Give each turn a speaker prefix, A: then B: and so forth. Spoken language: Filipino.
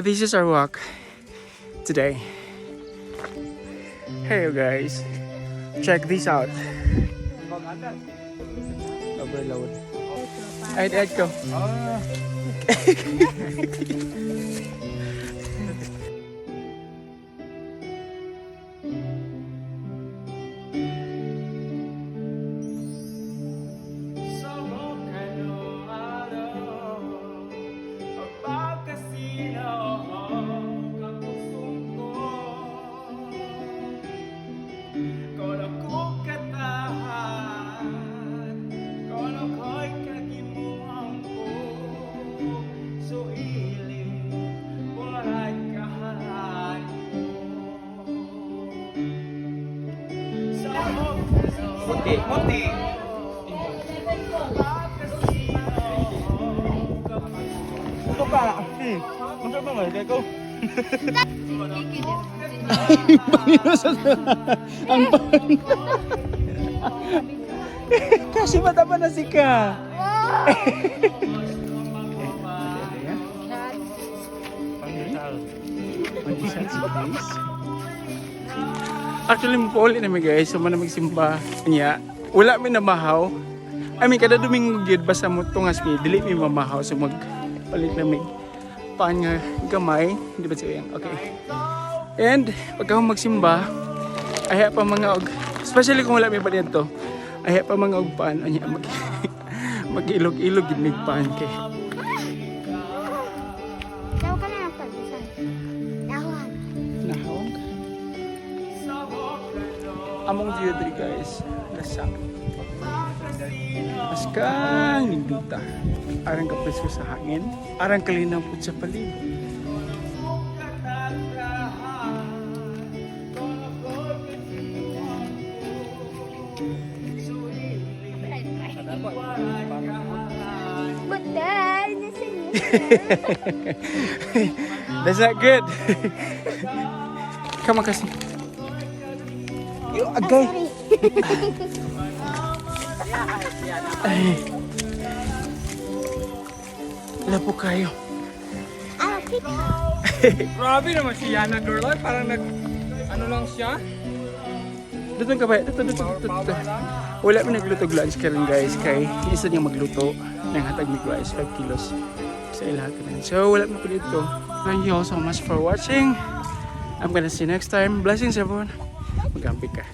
A: This is our walk today. Hey guys, check this out. Overload. Ay, ko. Muti. Ito ka. Ano ba nga? Ikaw? Ay, pangino sa ang pangino. Kasi mata pa na si ka. Actually, mapuli namin guys. Suma na magsimba niya. Wala mi namahaw. I mean, kada Domingo gyud basta mo tungas mi, dili mi mamahaw. So magpalit na mi paan nga gamay. Hindi ba siya yan? Okay. And pagka magsimba, ay pa mga especially kung wala mi pa dito, ay pa mga paan anya mag-ilog-ilog gid paan kay.
B: Daw ka na pagbisan. Nahawag.
A: Nahawag. Among view diri guys. Lasang. Askang nindita. Arang kapresko sa hangin. Arang kalinaw po sa palibot.
B: Buday na sa'yo.
A: That's not good. Come on, kasi. You agay. Ay. Lapo kayo.
C: Grabe naman si Yana girl, ay parang ano lang siya.
A: Dito ka ba? Dito. Wala mi naglutog lunch karon guys kay isa niya magluto ng hatag mi guys 5 kilos sa ilahat rin. So wala mi po dito. Thank you all so much for watching. I'm gonna see you next time. Blessings everyone. Mag-ampik ka.